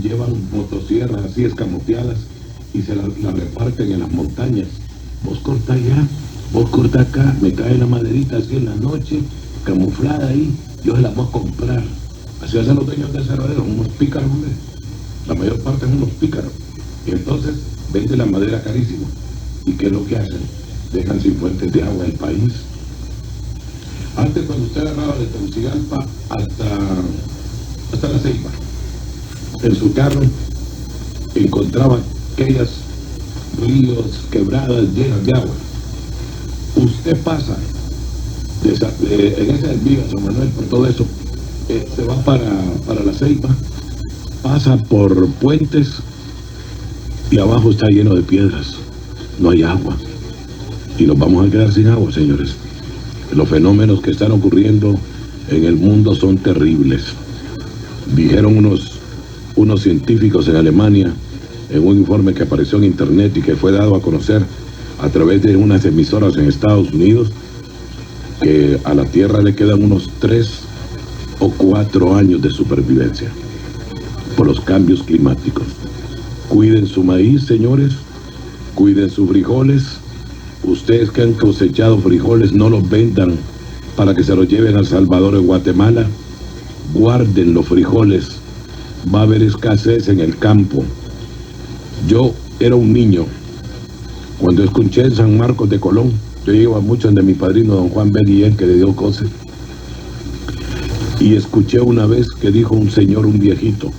llevan motosierras así escamoteadas y se la reparten en las montañas. Vos corta allá, vos corta acá, me cae la maderita así en la noche, camuflada ahí, yo se la voy a comprar. Así hacen los dueños de aserraderos, unos pícaros, hombre. La mayor parte son unos pícaros. Y entonces venden la madera carísima. ¿Y qué es lo que hacen? Dejan sin fuentes de agua el país. Antes, cuando usted agarraba de Tegucigalpa hasta La Ceiba, en su carro encontraba aquellas ríos, quebradas llenas de agua. Usted pasa en ese desvío a San Manuel, por todo eso, se va para La Ceiba, pasa por puentes y abajo está lleno de piedras, no hay agua y nos vamos a quedar sin agua, señores. Los fenómenos que están ocurriendo en el mundo son terribles. Dijeron unos científicos en Alemania, en un informe que apareció en internet y que fue dado a conocer a través de unas emisoras en Estados Unidos, que a la Tierra le quedan unos 3 o 4 años de supervivencia por los cambios climáticos. Cuiden su maíz, señores, cuiden sus frijoles. Ustedes que han cosechado frijoles, no los vendan para que se los lleven a El Salvador o Guatemala. Guarden los frijoles, va a haber escasez en el campo. Yo era un niño cuando escuché en San Marcos de Colón. Yo iba mucho de mi padrino don Juan B. Guillén, que le dio cosas, y escuché una vez que dijo un señor, un viejito: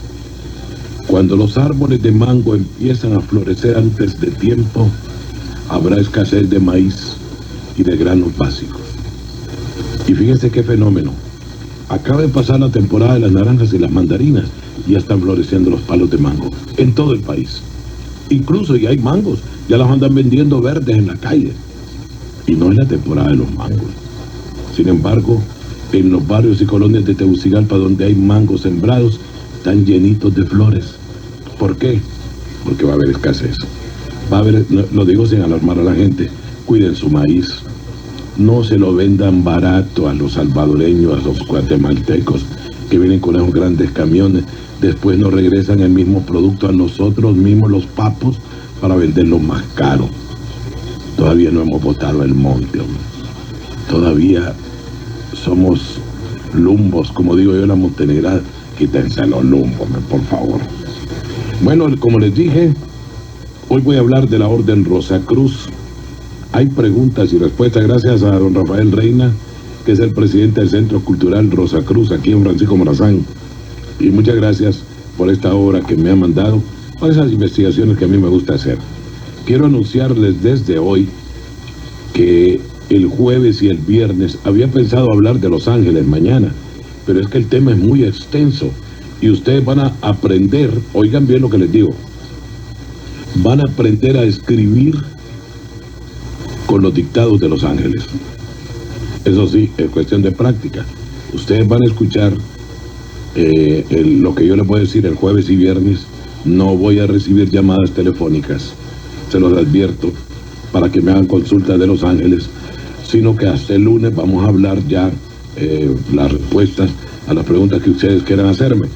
cuando los árboles de mango empiezan a florecer antes de tiempo, habrá escasez de maíz y de granos básicos. Y fíjense qué fenómeno. Acaba de pasar la temporada de las naranjas y las mandarinas y ya están floreciendo los palos de mango en todo el país. Incluso ya hay mangos, ya los andan vendiendo verdes en la calle. Y no es la temporada de los mangos. Sin embargo, en los barrios y colonias de Tegucigalpa donde hay mangos sembrados, están llenitos de flores. ¿Por qué? Porque va a haber escasez. Va a haber, lo digo sin alarmar a la gente, cuiden su maíz. No se lo vendan barato a los salvadoreños, a los guatemaltecos que vienen con esos grandes camiones. Después nos regresan el mismo producto a nosotros mismos, los papos, para venderlo más caro. Todavía no hemos botado el monte, hombre. Todavía somos lumbos, como digo yo en la montenegrada. Quítense los lumbos, por favor. Bueno, como les dije, hoy voy a hablar de la Orden Rosacruz. Hay preguntas y respuestas gracias a don Rafael Reina, que es el presidente del Centro Cultural Rosacruz, aquí en Francisco Morazán. Y muchas gracias por esta obra que me ha mandado, por esas investigaciones que a mí me gusta hacer. Quiero anunciarles desde hoy que el jueves y el viernes había pensado hablar de Los Ángeles mañana, pero es que el tema es muy extenso y ustedes van a aprender, oigan bien lo que les digo, van a aprender a escribir con los dictados de Los Ángeles. Eso sí, es cuestión de práctica. Ustedes van a escuchar lo que yo les voy a decir el jueves y viernes. No voy a recibir llamadas telefónicas, se los advierto, para que me hagan consultas de Los Ángeles, sino que hasta el lunes vamos a hablar ya las respuestas a las preguntas que ustedes quieran hacerme.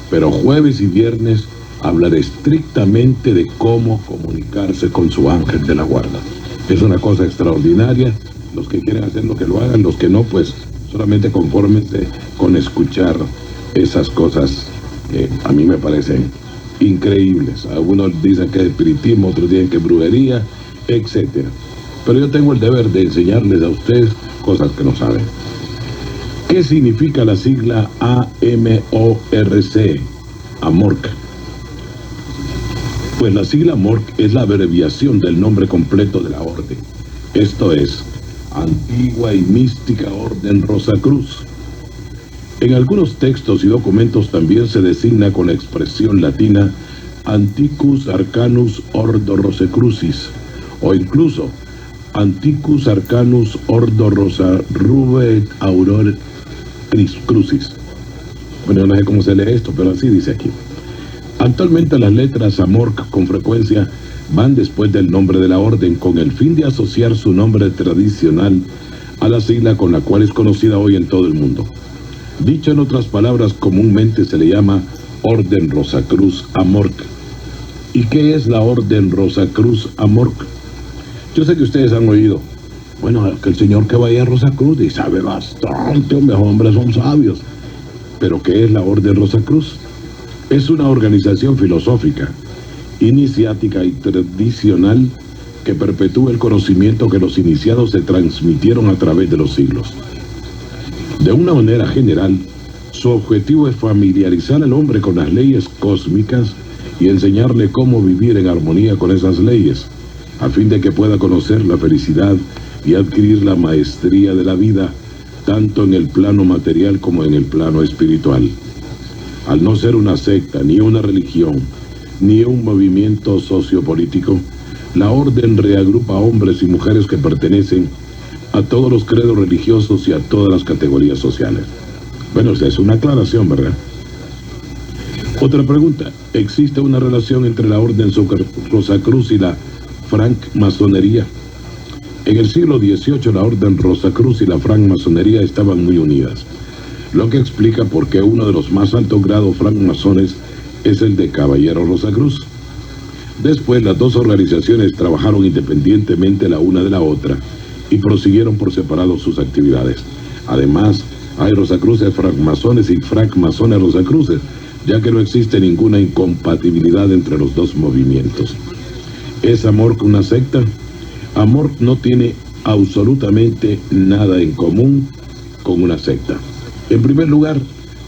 Pero jueves y viernes hablaré estrictamente de cómo comunicarse con su ángel de la guarda. Es una cosa extraordinaria. Los que quieren hacerlo, que lo hagan. Los que no, pues solamente confórmense con escuchar esas cosas que a mí me parecen increíbles. Algunos dicen que es espiritismo, otros dicen que es brujería, etcétera. Pero yo tengo el deber de enseñarles a ustedes cosas que no saben. ¿Qué significa la sigla AMORC? AMORC. Pues la sigla AMORC es la abreviación del nombre completo de la orden. Esto es Antigua y Mística Orden Rosacruz. En algunos textos y documentos también se designa con la expresión latina Antiquus Arcanus Ordo Rosacrucis, o incluso Antiquus Arcanus Ordo Rosa Rubeet Aurore Crucis. Bueno, yo no sé cómo se lee esto, pero así dice aquí. Actualmente las letras AMORC con frecuencia van después del nombre de la orden, con el fin de asociar su nombre tradicional a la sigla con la cual es conocida hoy en todo el mundo. Dicho en otras palabras, comúnmente se le llama Orden Rosacruz Amorc. ¿Y qué es la Orden Rosacruz Amorc? Yo sé que ustedes han oído, bueno, que el señor que vaya a Rosacruz y sabe bastante, hombres son sabios. ¿Pero qué es la Orden Rosacruz? Es una organización filosófica, iniciática y tradicional que perpetúa el conocimiento que los iniciados se transmitieron a través de los siglos. De una manera general, su objetivo es familiarizar al hombre con las leyes cósmicas y enseñarle cómo vivir en armonía con esas leyes, a fin de que pueda conocer la felicidad y adquirir la maestría de la vida, tanto en el plano material como en el plano espiritual. Al no ser una secta, ni una religión, ni un movimiento sociopolítico, la orden reagrupa a hombres y mujeres que pertenecen a todos los credos religiosos y a todas las categorías sociales. Bueno, esa es una aclaración, ¿verdad? Otra pregunta: ¿existe una relación entre la Orden Rosacruz y la francmasonería? En el siglo XVIII la Orden Rosacruz y la francmasonería estaban muy unidas, lo que explica por qué uno de los más altos grados francmasones es el de Caballero Rosacruz. Después las dos organizaciones trabajaron independientemente la una de la otra y prosiguieron por separado sus actividades. Además, hay Rosacruces francmasones y francmasones Rosacruces, ya que no existe ninguna incompatibilidad entre los dos movimientos. ¿Es Amorc una secta? Amorc no tiene absolutamente nada en común con una secta. En primer lugar,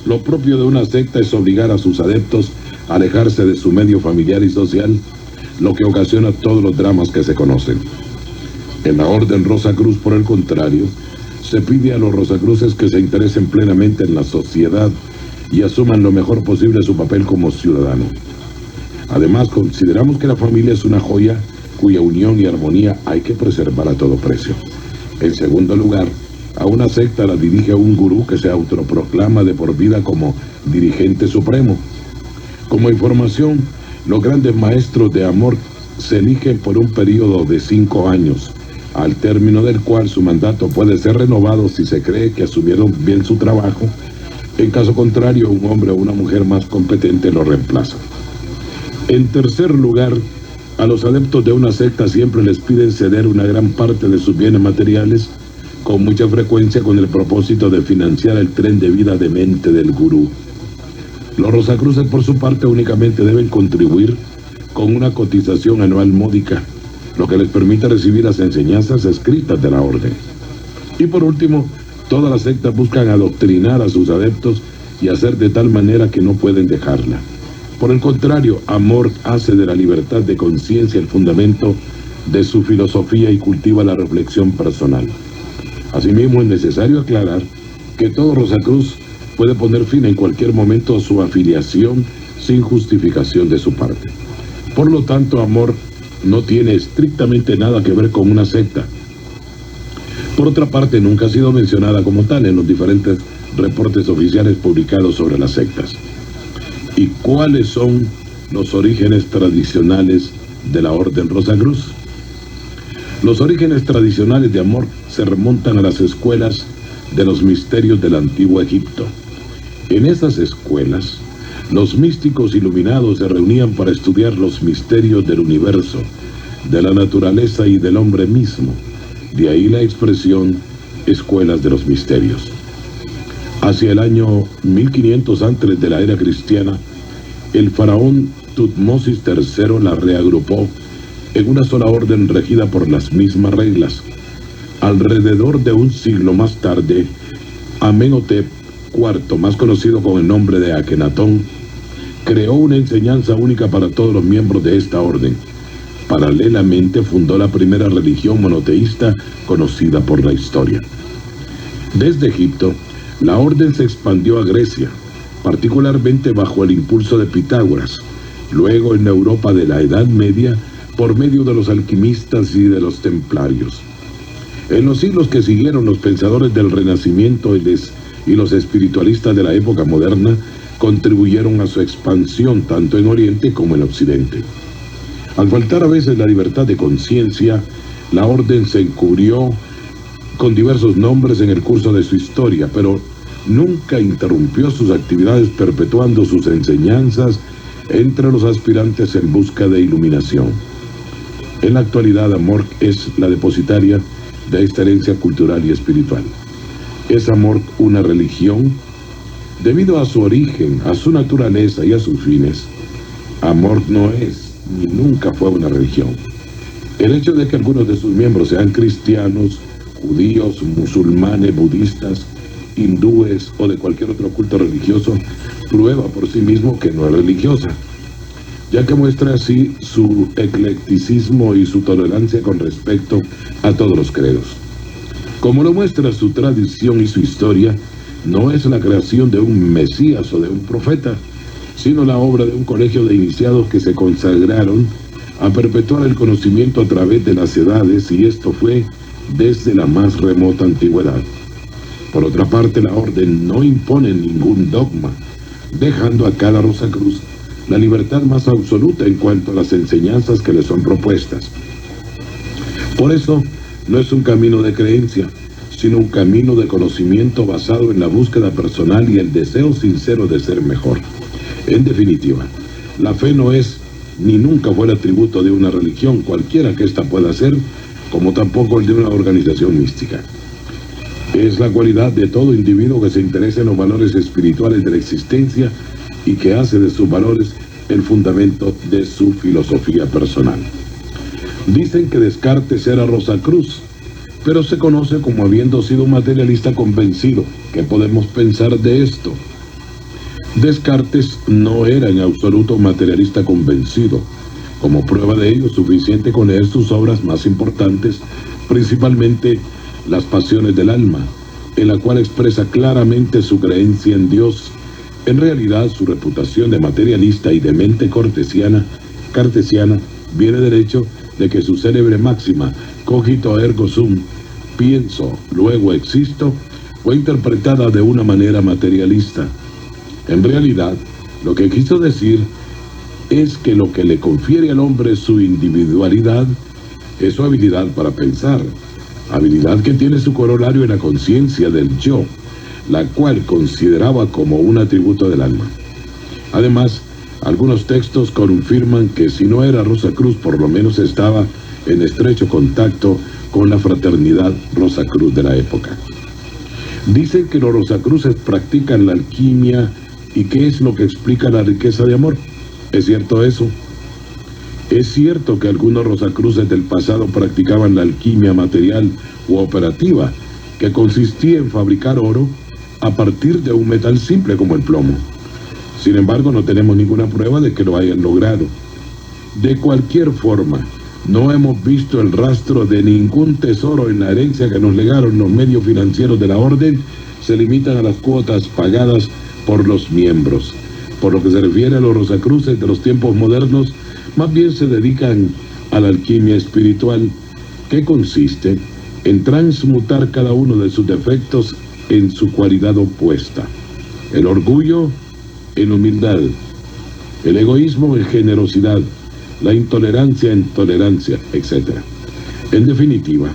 lo propio de una secta es obligar a sus adeptos a alejarse de su medio familiar y social, lo que ocasiona todos los dramas que se conocen. En la Orden Rosacruz, por el contrario, se pide a los Rosacruces que se interesen plenamente en la sociedad y asuman lo mejor posible su papel como ciudadano. Además, consideramos que la familia es una joya cuya unión y armonía hay que preservar a todo precio. En segundo lugar, a una secta la dirige un gurú que se autoproclama de por vida como dirigente supremo. Como información, los grandes maestros de Amorc se eligen por un periodo de 5 años, al término del cual su mandato puede ser renovado si se cree que asumieron bien su trabajo. En caso contrario, un hombre o una mujer más competente lo reemplaza. En tercer lugar, a los adeptos de una secta siempre les piden ceder una gran parte de sus bienes materiales, con mucha frecuencia con el propósito de financiar el tren de vida demente del gurú. Los Rosacruces, por su parte, únicamente deben contribuir con una cotización anual módica, lo que les permite recibir las enseñanzas escritas de la orden. Y por último, todas las sectas buscan adoctrinar a sus adeptos y hacer de tal manera que no pueden dejarla. Por el contrario, Amorc hace de la libertad de conciencia el fundamento de su filosofía y cultiva la reflexión personal. Asimismo, es necesario aclarar que todo Rosacruz puede poner fin en cualquier momento a su afiliación sin justificación de su parte. Por lo tanto, Amorc no tiene estrictamente nada que ver con una secta. Por otra parte, nunca ha sido mencionada como tal en los diferentes reportes oficiales publicados sobre las sectas. ¿Y cuáles son los orígenes tradicionales de la Orden Rosacruz? Los orígenes tradicionales de Amorc se remontan a las escuelas de los misterios del antiguo Egipto. En esas escuelas, los místicos iluminados se reunían para estudiar los misterios del universo, de la naturaleza y del hombre mismo. De ahí la expresión escuelas de los misterios. Hacia el año 1500 antes de la era cristiana, el faraón Tutmosis III la reagrupó en una sola orden regida por las mismas reglas. Alrededor de un siglo más tarde, Amenhotep IV, más conocido con el nombre de Akenatón, creó una enseñanza única para todos los miembros de esta orden. Paralelamente fundó la primera religión monoteísta conocida por la historia. Desde Egipto, la orden se expandió a Grecia, particularmente bajo el impulso de Pitágoras, luego en la Europa de la Edad Media por medio de los alquimistas y de los templarios. En los siglos que siguieron, los pensadores del Renacimiento y los espiritualistas de la época moderna contribuyeron a su expansión tanto en Oriente como en Occidente. Al faltar a veces la libertad de conciencia, la orden se encubrió con diversos nombres en el curso de su historia, pero nunca interrumpió sus actividades, perpetuando sus enseñanzas entre los aspirantes en busca de iluminación. En la actualidad, Amorc es la depositaria de esta herencia cultural y espiritual. ¿Es Amorc una religión? Debido a su origen, a su naturaleza y a sus fines, Amorc no es ni nunca fue una religión. El hecho de que algunos de sus miembros sean cristianos, judíos, musulmanes, budistas, hindúes o de cualquier otro culto religioso, prueba por sí mismo que no es religiosa, ya que muestra así su eclecticismo y su tolerancia con respecto a todos los credos. Como lo muestra su tradición y su historia, no es la creación de un Mesías o de un profeta, sino la obra de un colegio de iniciados que se consagraron a perpetuar el conocimiento a través de las edades, y esto fue desde la más remota antigüedad. Por otra parte, la orden no impone ningún dogma, dejando a cada Rosacruz la libertad más absoluta en cuanto a las enseñanzas que le son propuestas. Por eso, no es un camino de creencia, sino un camino de conocimiento basado en la búsqueda personal y el deseo sincero de ser mejor. En definitiva, la fe no es ni nunca fue el atributo de una religión, cualquiera que ésta pueda ser, como tampoco el de una organización mística. Es la cualidad de todo individuo que se interesa en los valores espirituales de la existencia y que hace de sus valores el fundamento de su filosofía personal. Dicen que Descartes era Rosacruz, pero se conoce como habiendo sido un materialista convencido. ¿Qué podemos pensar de esto? Descartes no era en absoluto materialista convencido. Como prueba de ello, es suficiente con leer sus obras más importantes, principalmente Las Pasiones del Alma, en la cual expresa claramente su creencia en Dios. En realidad, su reputación de materialista y de mente cartesiana viene del hecho de que su célebre máxima, cogito ergo sum, pienso, luego existo, fue interpretada de una manera materialista. En realidad, lo que quiso decir es que lo que le confiere al hombre su individualidad es su habilidad para pensar, habilidad que tiene su corolario en la conciencia del yo, la cual consideraba como un atributo del alma. Además, algunos textos confirman que si no era Rosacruz, por lo menos estaba en estrecho contacto con la fraternidad Rosacruz de la época. Dicen que los Rosacruces practican la alquimia. ¿Y qué es lo que explica la riqueza de Amorc? ¿Es cierto eso? Es cierto que algunos Rosacruces del pasado practicaban la alquimia material u operativa, que consistía en fabricar oro a partir de un metal simple como el plomo. Sin embargo, no tenemos ninguna prueba de que lo hayan logrado. De cualquier forma, no hemos visto el rastro de ningún tesoro en la herencia que nos legaron los medios financieros de la orden. Se limitan a las cuotas pagadas por los miembros. Por lo que se refiere a los Rosacruces de los tiempos modernos, más bien se dedican a la alquimia espiritual, que consiste en transmutar cada uno de sus defectos en su cualidad opuesta: el orgullo en humildad, el egoísmo en generosidad, la intolerancia en tolerancia, etc. En definitiva,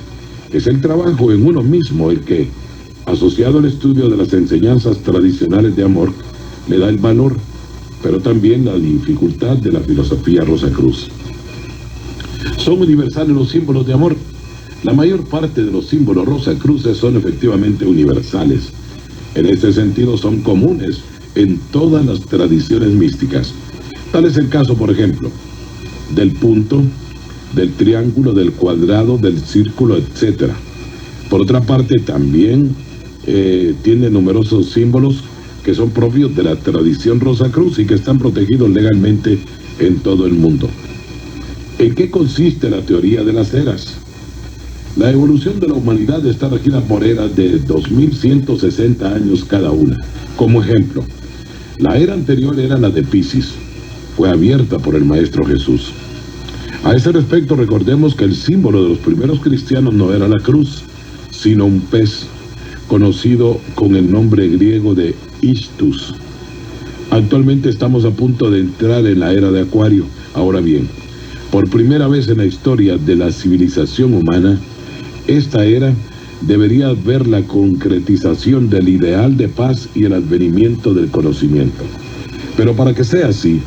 es el trabajo en uno mismo el que, asociado al estudio de las enseñanzas tradicionales de Amorc, le da el valor, pero también la dificultad de la filosofía Rosacruz. Son universales los símbolos de Amorc. La mayor parte de los símbolos Rosacruces son efectivamente universales. En este sentido, son comunes en todas las tradiciones místicas. Tal es el caso, por ejemplo, del punto, del triángulo, del cuadrado, del círculo, etc. Por otra parte, también tiene numerosos símbolos que son propios de la tradición Rosacruz y que están protegidos legalmente en todo el mundo. ¿En qué consiste la teoría de las eras? La evolución de la humanidad está regida por eras de 2160 años cada una. Como ejemplo, la era anterior era la de Piscis. Fue abierta por el Maestro Jesús. A ese respecto, recordemos que el símbolo de los primeros cristianos no era la cruz, sino un pez, conocido con el nombre griego de Istus. Actualmente estamos a punto de entrar en la era de Acuario. Ahora bien, por primera vez en la historia de la civilización humana, esta era debería ver la concretización del ideal de paz y el advenimiento del conocimiento. Pero para que sea así,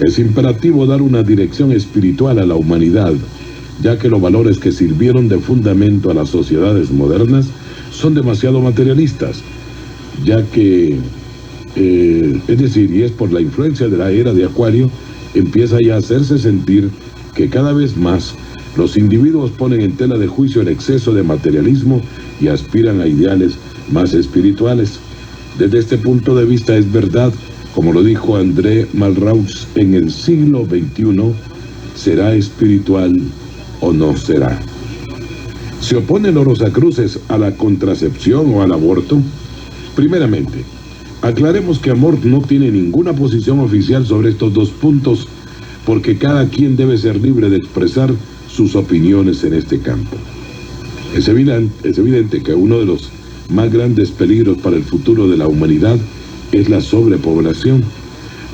es imperativo dar una dirección espiritual a la humanidad, ya que los valores que sirvieron de fundamento a las sociedades modernas son demasiado materialistas, ya que, es decir, y es por la influencia de la era de Acuario, empieza ya a hacerse sentir que cada vez más los individuos ponen en tela de juicio el exceso de materialismo y aspiran a ideales más espirituales. Desde este punto de vista es verdad, como lo dijo André Malraux, en el siglo XXI, ¿será espiritual o no será? ¿Se oponen los Rosacruces a la contracepción o al aborto? Primeramente, aclaremos que Amorth no tiene ninguna posición oficial sobre estos dos puntos, porque cada quien debe ser libre de expresar sus opiniones en este campo. Es evidente que uno de los más grandes peligros para el futuro de la humanidad es la sobrepoblación,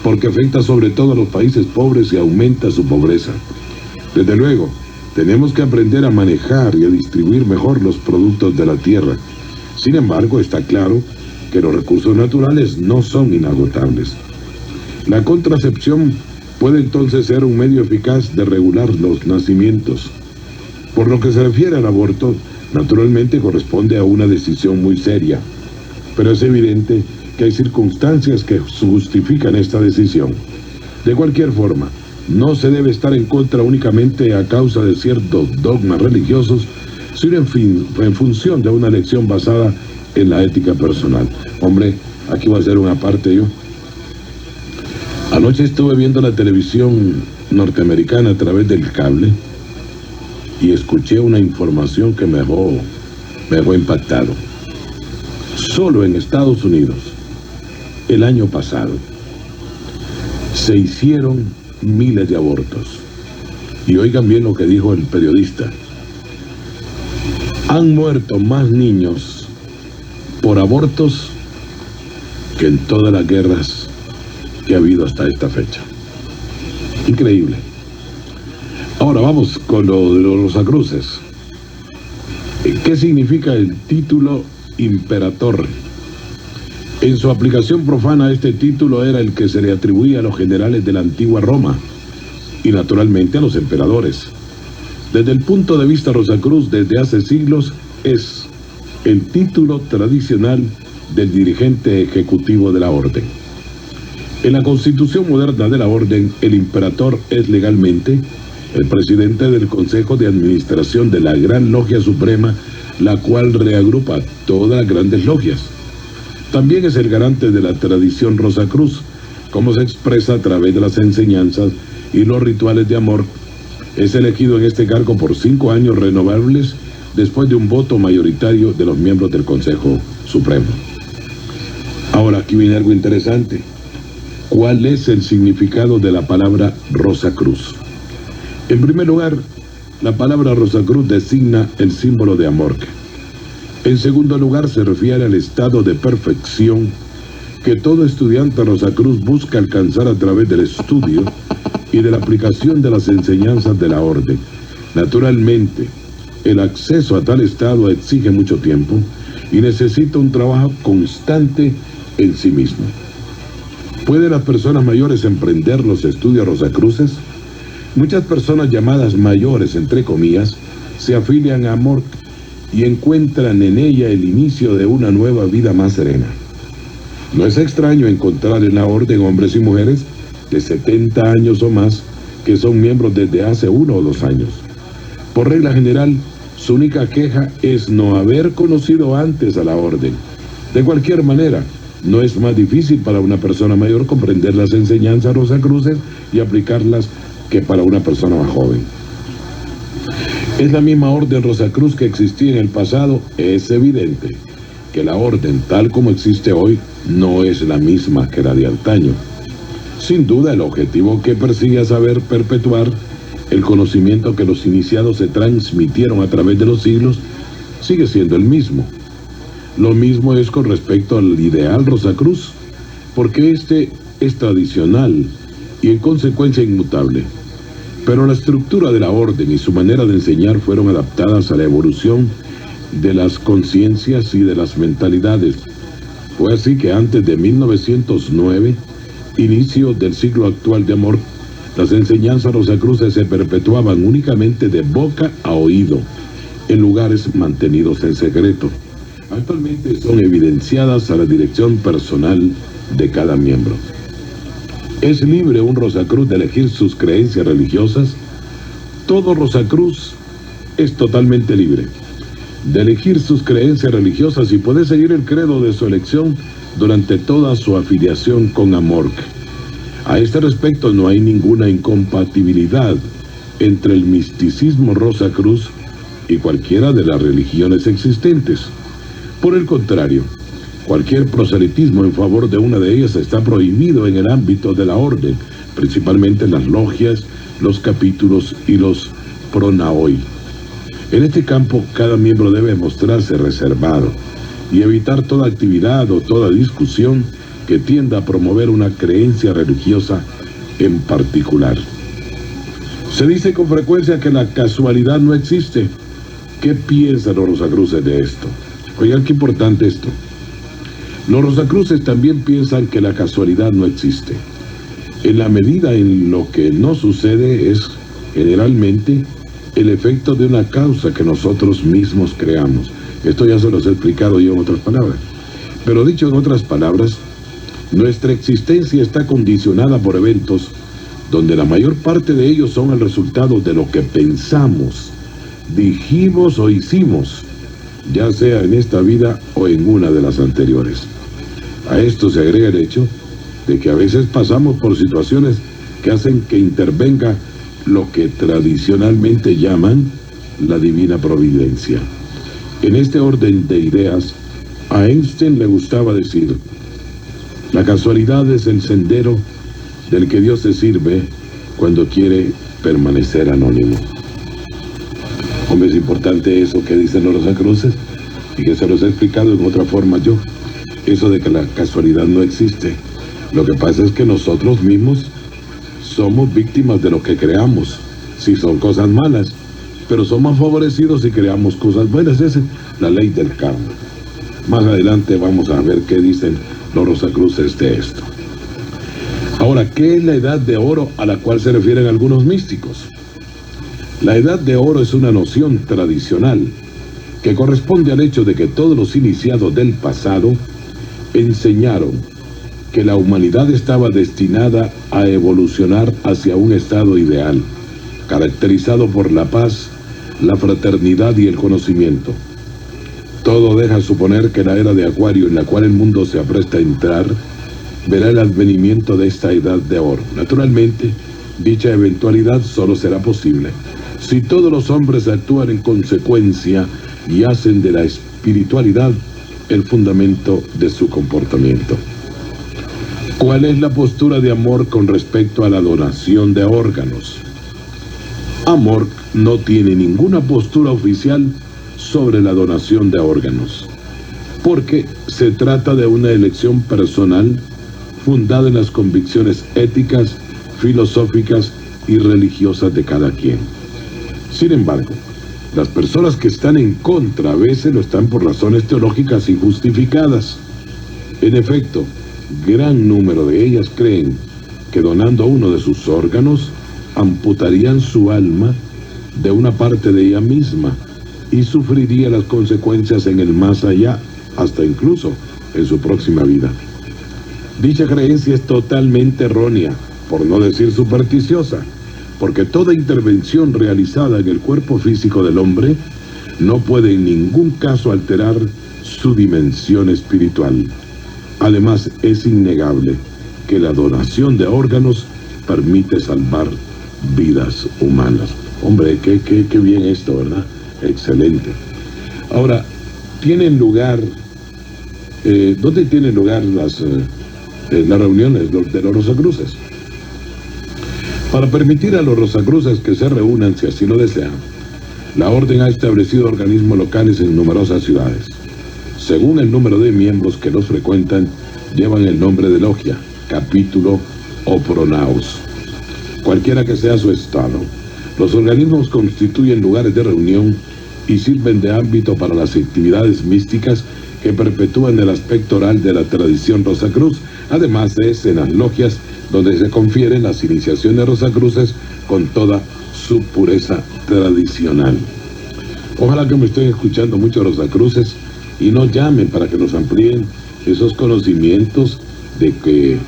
porque afecta sobre todo a los países pobres y aumenta su pobreza. Desde luego, tenemos que aprender a manejar y a distribuir mejor los productos de la tierra. Sin embargo, está claro que los recursos naturales no son inagotables. La contracepción puede entonces ser un medio eficaz de regular los nacimientos. Por lo que se refiere al aborto, naturalmente corresponde a una decisión muy seria, pero es evidente que hay circunstancias que justifican esta decisión. De cualquier forma, no se debe estar en contra únicamente a causa de ciertos dogmas religiosos, sino en función de una elección basada en la ética personal. Hombre, aquí voy a hacer una parte yo. Anoche estuve viendo la televisión norteamericana a través del cable y escuché una información que me dejó impactado. Solo en Estados Unidos, el año pasado, se hicieron miles de abortos. Y oigan bien lo que dijo el periodista. Han muerto más niños por abortos que en todas las guerras que ha habido hasta esta fecha. Increíble. Ahora vamos con lo de los Rosacruces. ¿Qué significa el título imperator? En su aplicación profana, este título era el que se le atribuía a los generales de la antigua Roma y naturalmente a los emperadores. Desde el punto de vista Rosacruz, desde hace siglos, es el título tradicional del dirigente ejecutivo de la orden. En la constitución moderna de la orden, el imperator es legalmente el presidente del Consejo de Administración de la Gran Logia Suprema, la cual reagrupa todas las grandes logias. También es el garante de la tradición Rosacruz, como se expresa a través de las enseñanzas y los rituales de amor. Es elegido en este cargo por 5 años renovables después de un voto mayoritario de los miembros del Consejo Supremo. Ahora, aquí viene algo interesante. ¿Cuál es el significado de la palabra Rosacruz? En primer lugar, la palabra Rosacruz designa el símbolo de amor. En segundo lugar, se refiere al estado de perfección que todo estudiante Rosacruz busca alcanzar a través del estudio y de la aplicación de las enseñanzas de la orden. Naturalmente, el acceso a tal estado exige mucho tiempo y necesita un trabajo constante en sí mismo. ¿Pueden las personas mayores emprender los estudios Rosacruces? Muchas personas llamadas mayores, entre comillas, se afilian a Amorth y encuentran en ella el inicio de una nueva vida más serena. No es extraño encontrar en la orden hombres y mujeres de 70 años o más que son miembros desde hace 1 o 2 años. Por regla general, su única queja es no haber conocido antes a la orden. De cualquier manera, no es más difícil para una persona mayor comprender las enseñanzas Rosacruces y aplicarlas que para una persona más joven. Es la misma orden Rosacruz que existía en el pasado. Es evidente que la orden tal como existe hoy no es la misma que la de antaño. Sin duda, el objetivo que persigue es saber perpetuar el conocimiento que los iniciados se transmitieron a través de los siglos sigue siendo el mismo. Lo mismo es con respecto al ideal Rosacruz, porque este es tradicional y en consecuencia inmutable. Pero la estructura de la orden y su manera de enseñar fueron adaptadas a la evolución de las conciencias y de las mentalidades. Fue así que antes de 1909, inicio del siglo actual de Amorc, las enseñanzas rosacruces se perpetuaban únicamente de boca a oído, en lugares mantenidos en secreto. Actualmente son evidenciadas a la dirección personal de cada miembro. ¿Es libre un Rosacruz de elegir sus creencias religiosas? Todo Rosacruz es totalmente libre de elegir sus creencias religiosas y puede seguir el credo de su elección durante toda su afiliación con Amorc. A este respecto no hay ninguna incompatibilidad entre el misticismo Rosacruz y cualquiera de las religiones existentes. Por el contrario, cualquier proselitismo en favor de una de ellas está prohibido en el ámbito de la orden, principalmente las logias, los capítulos y los pronaoi. En este campo, cada miembro debe mostrarse reservado y evitar toda actividad o toda discusión que tienda a promover una creencia religiosa en particular. Se dice con frecuencia que la casualidad no existe. ¿Qué piensan los Rosacruces de esto? Oigan, qué importante esto. Los Rosacruces también piensan que la casualidad no existe. En la medida en lo que no sucede es, generalmente, el efecto de una causa que nosotros mismos creamos. Esto ya se los he explicado yo en otras palabras. Pero dicho en otras palabras, nuestra existencia está condicionada por eventos donde la mayor parte de ellos son el resultado de lo que pensamos, dijimos o hicimos, ya sea en esta vida o en una de las anteriores. A esto se agrega el hecho de que a veces pasamos por situaciones que hacen que intervenga lo que tradicionalmente llaman la divina providencia. En este orden de ideas, a Einstein le gustaba decir: la casualidad es el sendero del que Dios se sirve cuando quiere permanecer anónimo. Hombre, es importante eso que dicen los Rosacruces y que se los he explicado en otra forma yo. Eso de que la casualidad no existe. Lo que pasa es que nosotros mismos somos víctimas de lo que creamos, si son cosas malas, pero somos favorecidos si creamos cosas buenas. Esa es la ley del karma. Más adelante vamos a ver qué dicen los Rosacruces de esto. Ahora, ¿qué es la edad de oro a la cual se refieren algunos místicos? La edad de oro es una noción tradicional que corresponde al hecho de que todos los iniciados del pasado enseñaron que la humanidad estaba destinada a evolucionar hacia un estado ideal, caracterizado por la paz, la fraternidad y el conocimiento. Todo deja suponer que la era de Acuario, en la cual el mundo se apresta a entrar, verá el advenimiento de esta edad de oro. Naturalmente, dicha eventualidad solo será posible si todos los hombres actúan en consecuencia y hacen de la espiritualidad el fundamento de su comportamiento. ¿Cuál es la postura de Amorc con respecto a la donación de órganos? Amorc no tiene ninguna postura oficial sobre la donación de órganos, porque se trata de una elección personal fundada en las convicciones éticas, filosóficas y religiosas de cada quien. Sin embargo, las personas que están en contra a veces lo están por razones teológicas injustificadas. En efecto, gran número de ellas creen que donando uno de sus órganos amputarían su alma de una parte de ella misma y sufriría las consecuencias en el más allá, hasta incluso en su próxima vida. Dicha creencia es totalmente errónea, por no decir supersticiosa, porque toda intervención realizada en el cuerpo físico del hombre no puede en ningún caso alterar su dimensión espiritual. Además, es innegable que la donación de órganos permite salvar vidas humanas. Hombre, qué bien esto, ¿verdad? Excelente. Ahora, ¿tienen lugar, dónde tienen lugar las reuniones de los Rosacruces? Para permitir a los Rosacruces que se reúnan, si así lo desean, la orden ha establecido organismos locales en numerosas ciudades. Según el número de miembros que los frecuentan, llevan el nombre de logia, capítulo o pronaos. Cualquiera que sea su estado, los organismos constituyen lugares de reunión y sirven de ámbito para las actividades místicas que perpetúan el aspecto oral de la tradición Rosacruz. Además es en las logias donde se confieren las iniciaciones Rosacruces con toda su pureza tradicional. Ojalá que me estén escuchando muchos Rosacruces y nos llamen para que nos amplíen esos conocimientos de que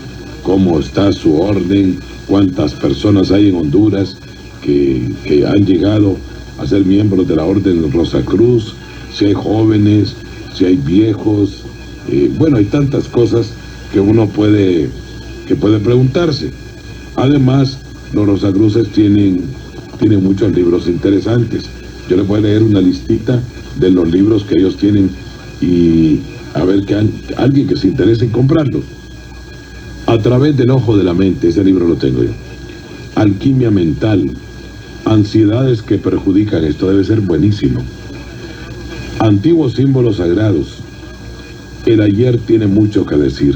cómo está su orden, cuántas personas hay en Honduras que han llegado a ser miembros de la Orden Rosacruz, si hay jóvenes, si hay viejos, bueno, hay tantas cosas que uno puede preguntarse. Además, los Rosacruces tienen muchos libros interesantes. Yo les voy a leer una listita de los libros que ellos tienen y a ver que alguien que se interese en comprarlos. A través del ojo de la mente, ese libro lo tengo yo. Alquimia mental, ansiedades que perjudican, esto debe ser buenísimo. Antiguos símbolos sagrados, el ayer tiene mucho que decir.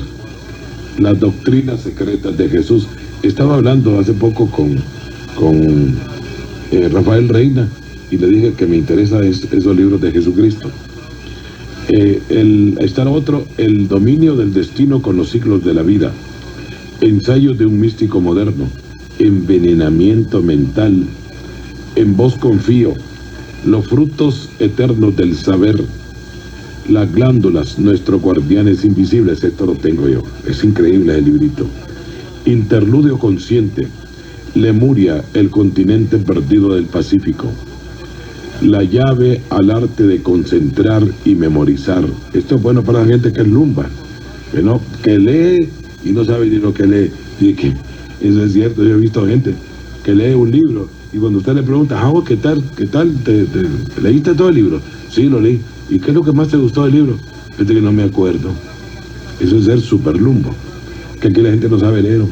Las doctrinas secretas de Jesús. Estaba hablando hace poco con Rafael Reina y le dije que me interesan esos libros de Jesucristo. Está otro, el dominio del destino con los ciclos de la vida, ensayos de un místico moderno, envenenamiento mental, en vos confío, los frutos eternos del saber, las glándulas, nuestros guardianes invisibles. Esto lo tengo yo, es increíble el librito. Interludio consciente, Lemuria, el continente perdido del Pacífico, la llave al arte de concentrar y memorizar. Esto es bueno para la gente que es lumba, que lee y no sabe ni lo que lee. Y que eso es cierto, yo he visto gente que lee un libro y cuando usted le pregunta, ¿qué tal? ¿Te leíste todo el libro? Sí, lo leí. ¿Y qué es lo que más te gustó del libro? Es que no me acuerdo. Eso es ser super lumbo, que aquí la gente no sabe leer.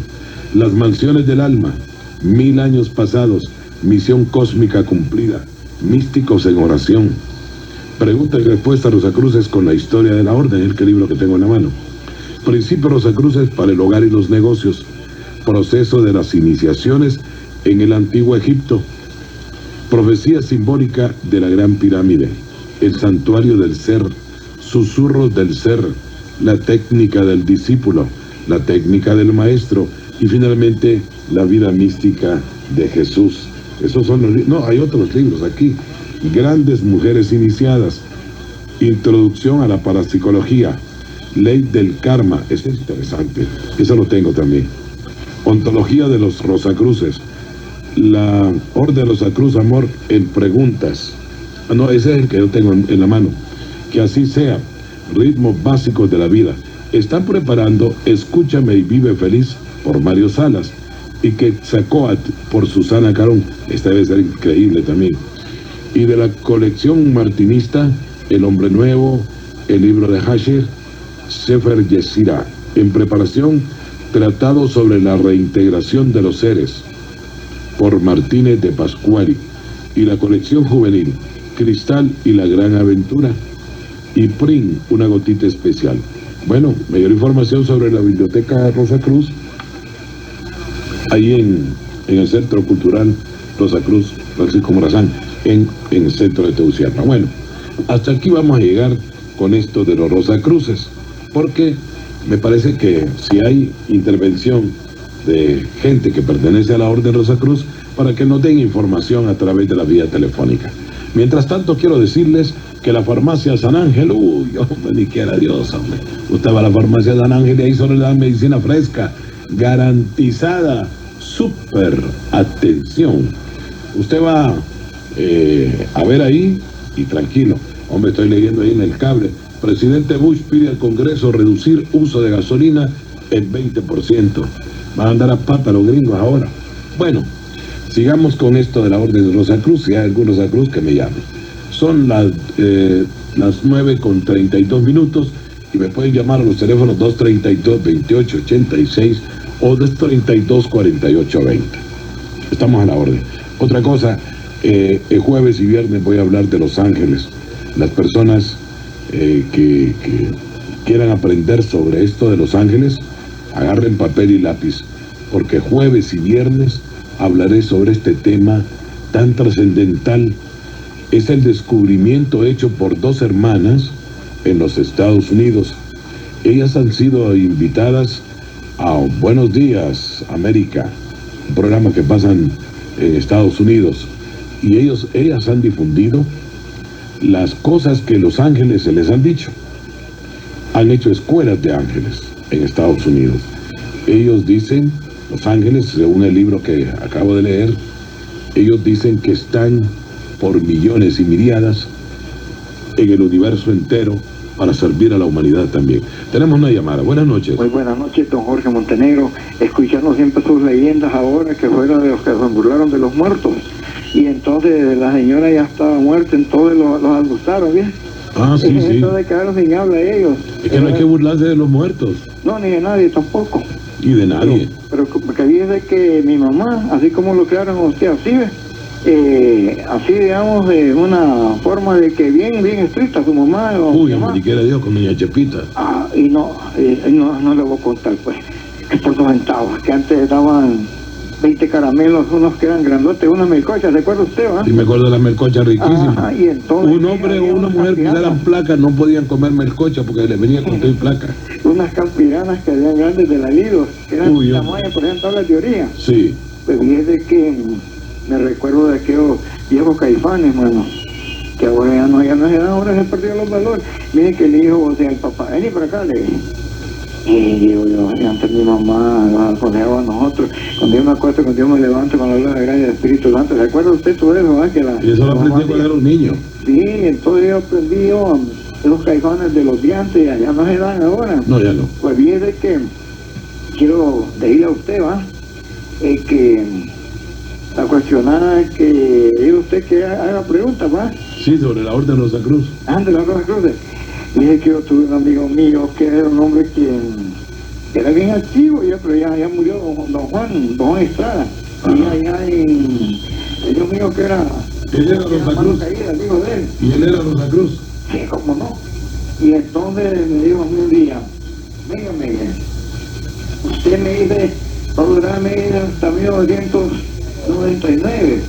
Las mansiones del alma, 1000 años pasados, misión cósmica cumplida, místicos en oración, preguntas y respuestas Rosacruces con la historia de la orden, es el libro que tengo en la mano. Principios Rosacruces para el hogar y los negocios, proceso de las iniciaciones en el antiguo Egipto, profecía simbólica de la Gran Pirámide, el santuario del ser, susurros del ser, la técnica del discípulo, la técnica del maestro y finalmente la vida mística de Jesús. Esos son los libros. No, hay otros libros aquí. Grandes mujeres iniciadas, introducción a la parapsicología, ley del karma. Este es interesante, eso lo tengo también. Ontología de los Rosacruces, la Orden Rosacruz Amor en preguntas. No, ese es el que yo tengo en la mano. Que así sea. Ritmos básicos de la vida. Están preparando Escúchame y vive feliz por Mario Salas y Quetzalcóatl por Susana Carón. Esta debe ser increíble también. Y de la colección martinista, El Hombre Nuevo, el libro de Hasher, Sefer Yetzirah. En preparación, Tratado sobre la reintegración de los seres por Martínez de Pascuari. Y la colección juvenil, Cristal y la Gran Aventura. Y Prim, una gotita especial. Bueno, mayor información sobre la Biblioteca Rosacruz ahí en el Centro Cultural Rosacruz Francisco Morazán, en el centro de Tegucigalpa. Bueno, hasta aquí vamos a llegar con esto de los Rosacruces, porque me parece que si hay intervención de gente que pertenece a la Orden Rosacruz, para que nos den información a través de la vía telefónica. Mientras tanto, quiero decirles que la farmacia San Ángel, hombre, ni quiera Dios, hombre. Usted va a la farmacia San Ángel y ahí solo le dan medicina fresca, garantizada, súper atención. Usted va a ver ahí y tranquilo. Hombre, estoy leyendo ahí en el cable. Presidente Bush pide al Congreso reducir uso de gasolina en 20%. Van a andar a pata los gringos ahora. Bueno, sigamos con esto de la Orden de Rosacruz. Si hay algún Rosacruz, que me llame. Son las 9:32 y me pueden llamar a los teléfonos 232-2886 o 232-4820. Estamos a la orden. Otra cosa, el jueves y viernes voy a hablar de Los Ángeles. Las personas que quieran aprender sobre esto de Los Ángeles, agarren papel y lápiz, porque jueves y viernes hablaré sobre este tema tan trascendental Es el descubrimiento hecho por dos hermanas en los Estados Unidos. Ellas han sido invitadas a Buenos Días, América, un programa que pasan en Estados Unidos. Y ellas han difundido las cosas que los ángeles se les han dicho. Han hecho escuelas de ángeles en Estados Unidos. Ellos dicen, los ángeles, según el libro que acabo de leer, ellos dicen que están por millones y miriadas en el universo entero para servir a la humanidad también. Tenemos una llamada. Buenas noches. Muy buenas noches, don Jorge Montenegro. Escuchando siempre sus leyendas ahora, que fueron de los que se burlaron de los muertos. Y entonces la señora ya estaba muerta, entonces los asustaron, ¿bien? Ah, sí, sí. Entonces quedaron sin habla ellos. Es que no hay que burlarse de los muertos. No, ni de nadie tampoco. Y de nadie. Pero porque dice que mi mamá, así como lo crearon usted, así ve. Así digamos, de una forma de que bien estricta su mamá. Uy, ni quiera Dios, con doña Chepita. Y no le voy a contar, pues, que por 2 centavos, que antes daban 20 caramelos, unos que eran grandotes, una melcocha, ¿se acuerda usted, va? Sí, me acuerdo de la melcocha riquísima. Ajá, y entonces, un hombre o una mujer que eran placas no podían comer melcocha porque les venía con todo y placa. Unas campiranas que habían grandes de la Lido, que eran tamaño, por ejemplo, tablas de orilla. Sí. Pues fíjese que me recuerdo de aquellos viejos Caifanes, mano, que ahora ya no se dan, ahora se perdieron los valores. Mire que el hijo, o sea, el papá, vení para acá, le dije. Y digo yo, antes mi mamá nos aconsejaba a nosotros, cuando yo me acuesto, cuando yo me levanto con la luz de gracia del Espíritu Santo. ¿Se acuerda usted todo eso? Y eso lo aprendí cuando era un niño. Sí, entonces yo aprendí esos Caifanes de los de antes, ya no se dan ahora. No, ya no. Pues fíjese que quiero decirle a usted, ¿va? Que la cuestionada que diga usted que haga preguntas, ¿va? Sí, sobre la Orden de Rosacruz. De la Rosacruz. Dije que yo tuve un amigo mío que era un hombre que era bien activo, pero ya murió don Juan Estrada. Y allá el hijo mío que era... Él era Rosacruz. El hijo de él. ¿Y él era Rosacruz? Sí, cómo no. Y entonces me dijo a mí un día, venga, usted me dice, va a durarme hasta 1999.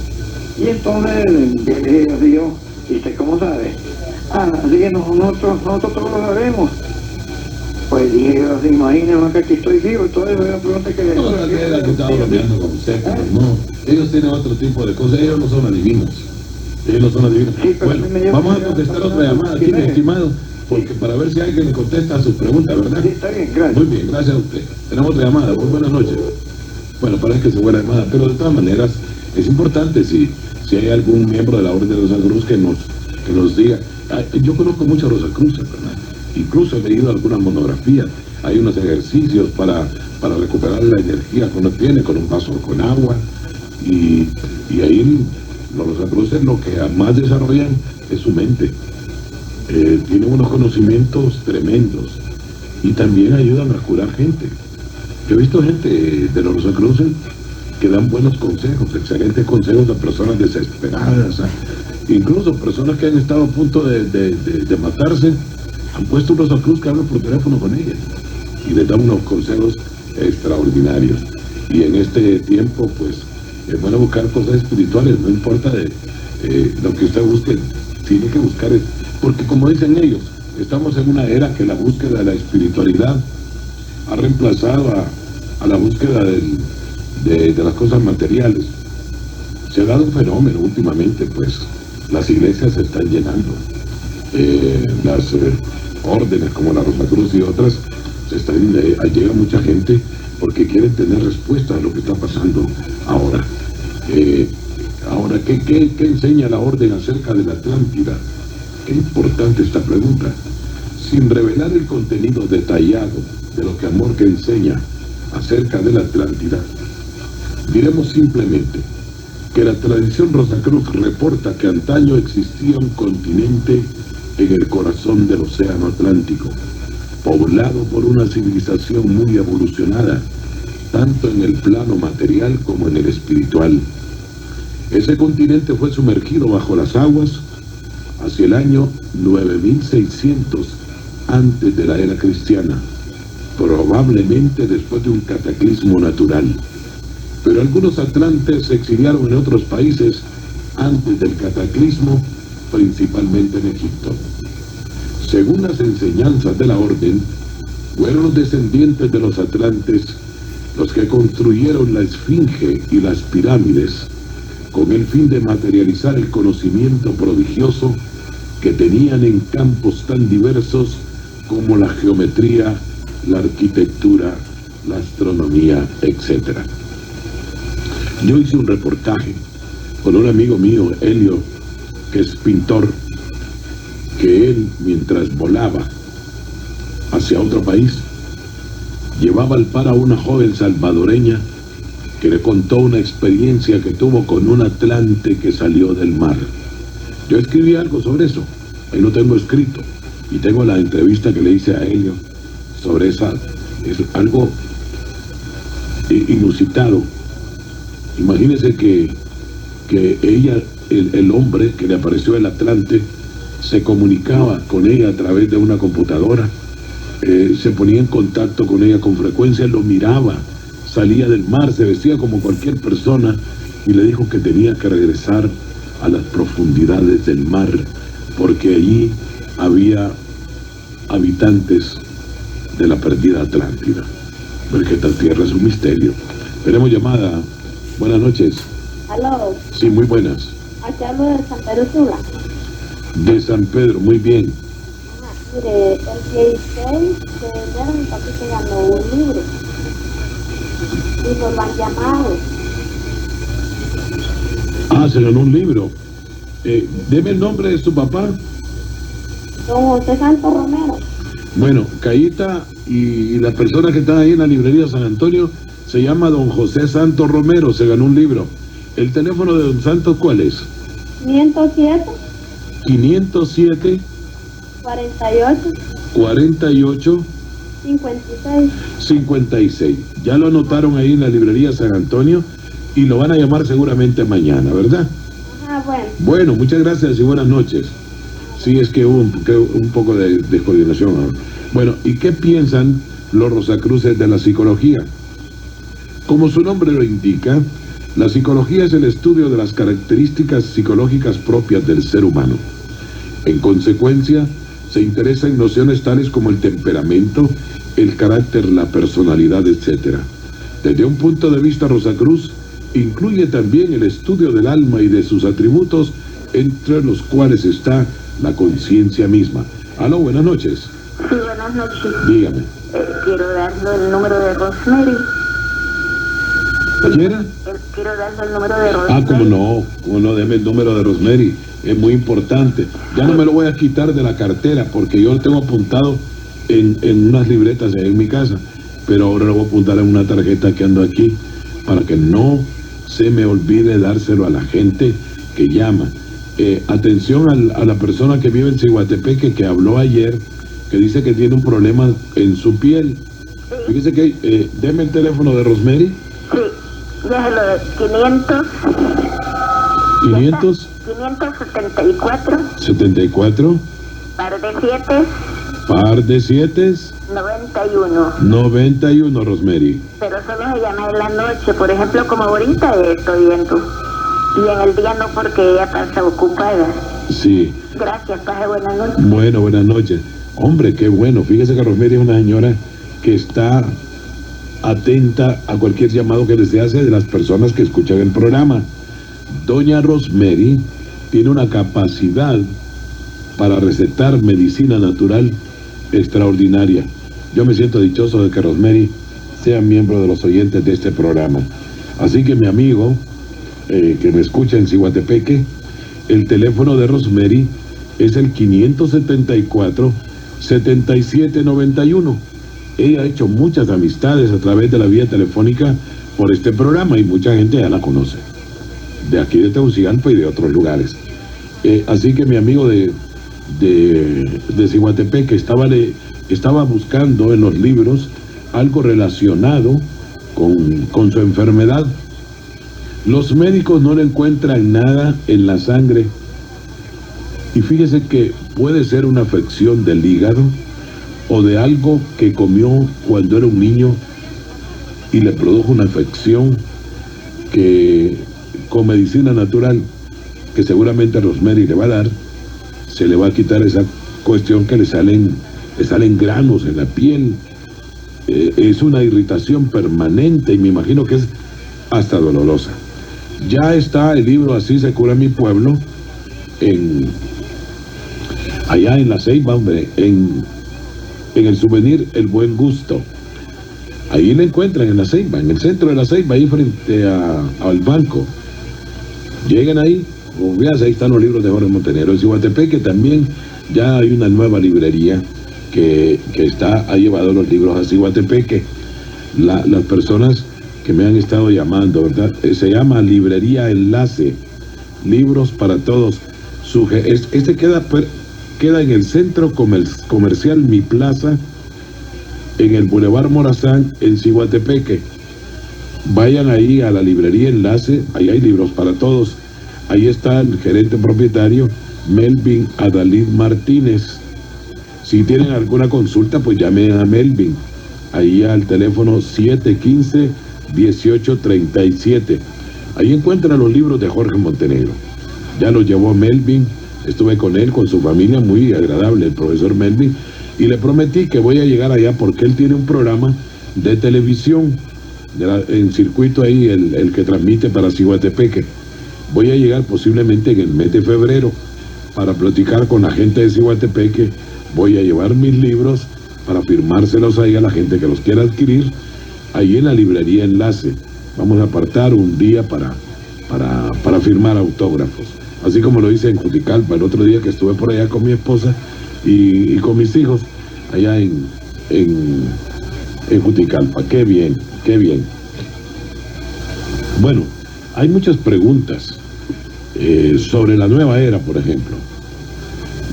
Y entonces le dije así yo, ¿y usted cómo sabe? Así que nosotros todos lo sabemos. Pues dije, así, imagínense que aquí estoy vivo y todo eso. Yo pregunté que le... No, era que estaba bromeando con usted, pero no. Ellos tienen otro tipo de cosas. Ellos no son adivinos. Sí, bueno, vamos a contestar otra llamada aquí, mi estimado, porque para ver si alguien le contesta a sus preguntas, ¿verdad? Sí, está bien, gracias. Muy bien, gracias a usted. Tenemos otra llamada. Muy buenas noches. Bueno, parece que se fue la llamada, pero de todas maneras es importante si hay algún miembro de la Orden de Rosacruz que nos diga. Yo conozco mucho a Rosacruz, ¿verdad? Incluso he leído algunas monografías. Hay unos ejercicios para recuperar la energía que uno tiene con un vaso con agua. Y ahí los Rosacruces lo que más desarrollan es su mente. Tienen unos conocimientos tremendos y también ayudan a curar gente. Yo he visto gente de los Rosacruces que dan buenos consejos, excelentes consejos a personas desesperadas, incluso personas que han estado a punto de matarse, han puesto un Rosacruz que habla por teléfono con ellas y les dan unos consejos extraordinarios. Y en este tiempo, pues, es bueno buscar cosas espirituales, no importa lo que usted busque, tiene que buscar, porque como dicen ellos, estamos en una era que la búsqueda de la espiritualidad ha reemplazado a la búsqueda de las cosas materiales. Se ha dado un fenómeno últimamente, pues las iglesias se están llenando, las órdenes como la Rosacruz y otras llega mucha gente porque quieren tener respuesta a lo que está pasando ahora. Ahora, ¿qué enseña la orden acerca de la Atlántida? Qué importante esta pregunta. Sin revelar el contenido detallado de lo que Amorque enseña acerca de la Atlántida, diremos simplemente que la tradición Rosacruz reporta que antaño existía un continente en el corazón del océano Atlántico, poblado por una civilización muy evolucionada, tanto en el plano material como en el espiritual. Ese continente fue sumergido bajo las aguas hacia el año 9600 antes de la era cristiana, probablemente después de un cataclismo natural. Pero algunos atlantes se exiliaron en otros países antes del cataclismo principalmente en Egipto. Según las enseñanzas de la orden, fueron los descendientes de los atlantes los que construyeron la esfinge y las pirámides con el fin de materializar el conocimiento prodigioso que tenían en campos tan diversos como la geometría, la arquitectura, la astronomía, etc. Yo hice un reportaje con un amigo mío, Helio, que es pintor, que él, mientras volaba hacia otro país, llevaba al par a una joven salvadoreña que le contó una experiencia que tuvo con un atlante que salió del mar. Yo escribí algo sobre eso, ahí lo tengo escrito, y tengo la entrevista que le hice a Helio sobre esa, es algo inusitado. Imagínense que ella, el hombre que le apareció el atlante, se comunicaba con ella a través de una computadora, se ponía en contacto con ella con frecuencia, lo miraba, salía del mar, se vestía como cualquier persona y le dijo que tenía que regresar a las profundidades del mar porque allí había habitantes de la perdida Atlántida. Porque esta tierra es un misterio. Tenemos llamada. Buenas noches. Aló. Sí, muy buenas. Aquí hablo de San Pedro Sula. De San Pedro, muy bien. Ajá, mire, el 16 de enero mi papi se ganó un libro. Y nos lo han llamado. Ah, se ganó un libro. Deme el nombre de su papá. Don José Santos Romero. Bueno, Caíta y la persona que está ahí en la librería San Antonio se llama don José Santos Romero, se ganó un libro. ¿El teléfono de don Santos cuál es? 507 507 48 48 56. 56. Ya lo anotaron ahí en la librería San Antonio y lo van a llamar seguramente mañana, ¿verdad? Ajá, bueno. Bueno, muchas gracias y buenas noches. Sí, es que hubo un poco de descoordinación ahora. Bueno, ¿y qué piensan los rosacruces de la psicología? Como su nombre lo indica, la psicología es el estudio de las características psicológicas propias del ser humano. En consecuencia, se interesa en nociones tales como el temperamento, el carácter, la personalidad, etc. Desde un punto de vista rosacruz, incluye también el estudio del alma y de sus atributos, entre los cuales está la conciencia misma. Aló, buenas noches. Sí, buenas noches. Dígame. Quiero darle el número de Rosemary. ¿Quiera? Quiero darle el número de Rosemary. Ah, cómo no, deme el número de Rosemary. Es muy importante. Ya no me lo voy a quitar de la cartera porque yo lo tengo apuntado en unas libretas en mi casa, pero ahora lo voy a apuntar en una tarjeta que ando aquí para que no se me olvide dárselo a la gente que llama. Atención a la persona que vive en Ciguatepeque que habló ayer, que dice que tiene un problema en su piel. Fíjese que, deme el teléfono de Rosemary. Sí, déjelo de 500. 500. 574. 74. Par de 7. 91. 91. Rosemary. Pero solo se llama en la noche, por ejemplo, como ahorita estoy viendo. Y en el día no, porque ella pasa ocupada. Sí. Gracias, pase buenas noches. Bueno, buenas noches. Hombre, qué bueno. Fíjese que Rosemary es una señora que está atenta a cualquier llamado que les se hace de las personas que escuchan el programa. Doña Rosemary tiene una capacidad para recetar medicina natural extraordinaria. Yo me siento dichoso de que Rosemary sea miembro de los oyentes de este programa. Así que mi amigo que me escucha en Ciguatepeque, el teléfono de Rosemary es el 574-7791. Ella ha hecho muchas amistades a través de la vía telefónica por este programa y mucha gente ya la conoce, de aquí de Tegucigalpa y de otros lugares. Así que mi amigo de Ciguatepeque estaba buscando en los libros algo relacionado con su enfermedad. Los médicos no le encuentran nada en la sangre y fíjese que puede ser una afección del hígado o de algo que comió cuando era un niño y le produjo una afección que con medicina natural que seguramente Rosemary le va a dar, se le va a quitar esa cuestión que le salen granos en la piel. Es una irritación permanente y me imagino que es hasta dolorosa. Ya está el libro Así se cura mi pueblo allá en La Ceiba, hombre, en el souvenir El Buen Gusto. Ahí le encuentran en La Ceiba, en el centro de La Ceiba, ahí frente al banco. Lleguen ahí, ahí están los libros de Jorge Montenegro. En Ciguatepeque también ya hay una nueva librería que ha llevado los libros a Ciguatepeque. Las personas que me han estado llamando, ¿verdad? Se llama Librería Enlace, libros para todos. Este queda en el centro comercial Mi Plaza, en el Boulevard Morazán, en Ciguatepeque. Vayan ahí a la Librería Enlace, ahí hay libros para todos. Ahí está el gerente propietario, Melvin Adalid Martínez. Si tienen alguna consulta, pues llamen a Melvin, ahí al teléfono 715-1837. Ahí encuentran los libros de Jorge Montenegro. Ya los llevó Melvin, estuve con él, con su familia, muy agradable el profesor Melvin, y le prometí que voy a llegar allá porque él tiene un programa de televisión en circuito ahí, el que transmite para Ciguatepeque. Voy a llegar posiblemente en el mes de febrero para platicar con la gente de Ciguatepeque. Voy a llevar mis libros para firmárselos ahí a la gente que los quiera adquirir ahí en la Librería Enlace. Vamos a apartar un día para firmar autógrafos, así como lo hice en Juticalpa el otro día que estuve por allá con mi esposa y con mis hijos allá en Juticalpa. Qué bien, qué bien. Bueno, hay muchas preguntas sobre la nueva era, por ejemplo.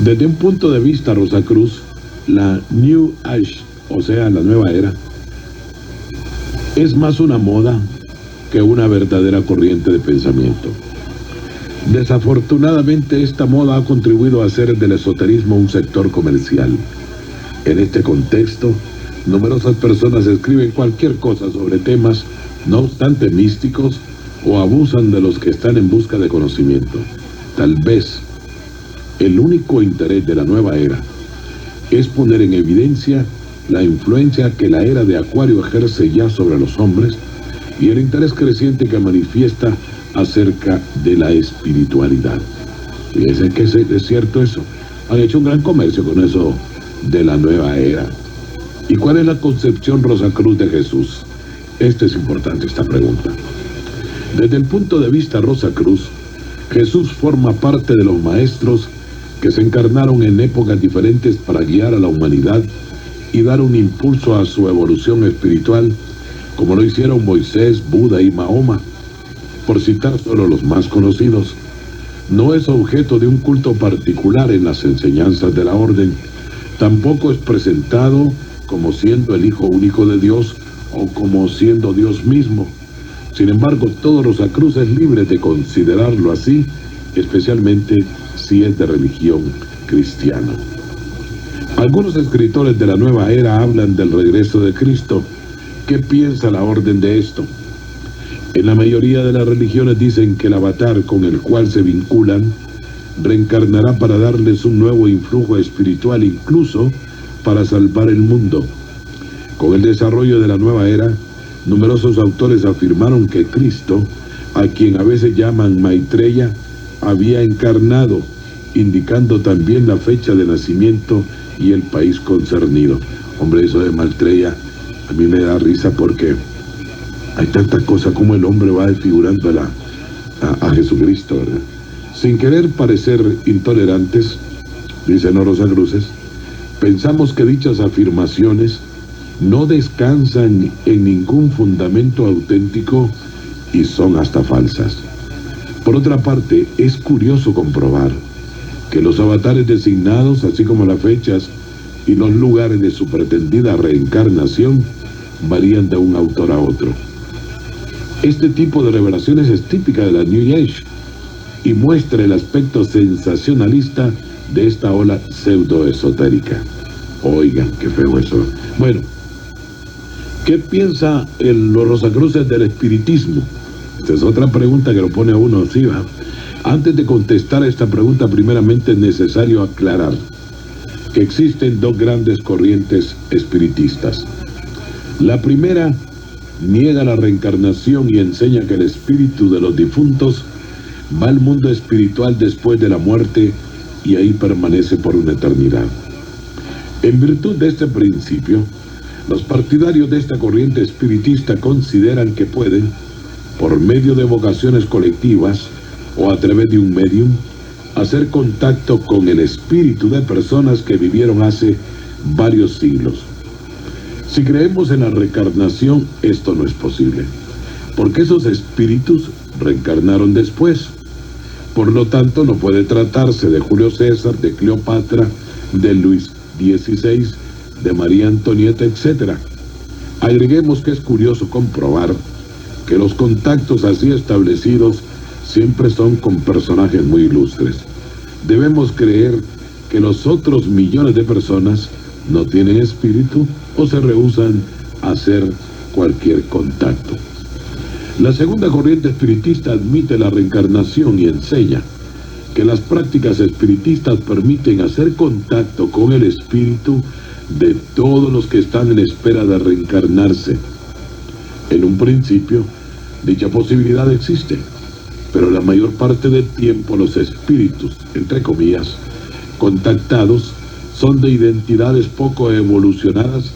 Desde un punto de vista, Rosa Cruz, la New Age, o sea, la nueva era, es más una moda que una verdadera corriente de pensamiento. Desafortunadamente, esta moda ha contribuido a hacer del esoterismo un sector comercial. En este contexto, numerosas personas escriben cualquier cosa sobre temas, no obstante místicos, o abusan de los que están en busca de conocimiento. Tal vez el único interés de la nueva era es poner en evidencia la influencia que la era de Acuario ejerce ya sobre los hombres y el interés creciente que manifiesta acerca de la espiritualidad. Fíjense que es cierto eso. Han hecho un gran comercio con eso de la nueva era. ¿Y cuál es la concepción, Rosa Cruz, de Jesús? Es importante esta pregunta. Desde el punto de vista Rosa Cruz, Jesús forma parte de los maestros que se encarnaron en épocas diferentes para guiar a la humanidad y dar un impulso a su evolución espiritual, como lo hicieron Moisés, Buda y Mahoma, por citar solo los más conocidos. No es objeto de un culto particular en las enseñanzas de la orden, tampoco es presentado como siendo el Hijo único de Dios o como siendo Dios mismo. Sin embargo, todo Rosa Cruz es libre de considerarlo así, especialmente si es de religión cristiana. Algunos escritores de la nueva era hablan del regreso de Cristo. ¿Qué piensa la orden de esto? En la mayoría de las religiones dicen que el avatar con el cual se vinculan reencarnará para darles un nuevo influjo espiritual, incluso para salvar el mundo. Con el desarrollo de la nueva era, numerosos autores afirmaron que Cristo, a quien a veces llaman Maitreya, había encarnado, indicando también la fecha de nacimiento y el país concernido. Hombre, eso de Maitreya a mí me da risa porque hay tantas cosas como el hombre va desfigurando a Jesucristo, ¿verdad? Sin querer parecer intolerantes, dicen Rosa Cruces, pensamos que dichas afirmaciones no descansan en ningún fundamento auténtico y son hasta falsas. Por otra parte, es curioso comprobar que los avatares designados, así como las fechas y los lugares de su pretendida reencarnación, varían de un autor a otro. Este tipo de revelaciones es típica de la New Age y muestra el aspecto sensacionalista de esta ola pseudoesotérica. Oigan, qué feo eso. Bueno, ¿qué piensa los Rosacruces del espiritismo? Esta es otra pregunta que lo pone a uno así, ¿va? Antes de contestar a esta pregunta, primeramente es necesario aclarar que existen dos grandes corrientes espiritistas. La primera niega la reencarnación y enseña que el espíritu de los difuntos va al mundo espiritual después de la muerte y ahí permanece por una eternidad. En virtud de este principio, los partidarios de esta corriente espiritista consideran que pueden, por medio de evocaciones colectivas o a través de un medium, hacer contacto con el espíritu de personas que vivieron hace varios siglos. Si creemos en la reencarnación, esto no es posible, porque esos espíritus reencarnaron después. Por lo tanto, no puede tratarse de Julio César, de Cleopatra, de Luis XVI, de María Antonieta, etc. Agreguemos que es curioso comprobar que los contactos así establecidos siempre son con personajes muy ilustres. Debemos creer que los otros millones de personas no tienen espíritu o se rehúsan a hacer cualquier contacto. La segunda corriente espiritista admite la reencarnación y enseña que las prácticas espiritistas permiten hacer contacto con el espíritu de todos los que están en espera de reencarnarse. En un principio, dicha posibilidad existe, pero la mayor parte del tiempo los espíritus, entre comillas, contactados, son de identidades poco evolucionadas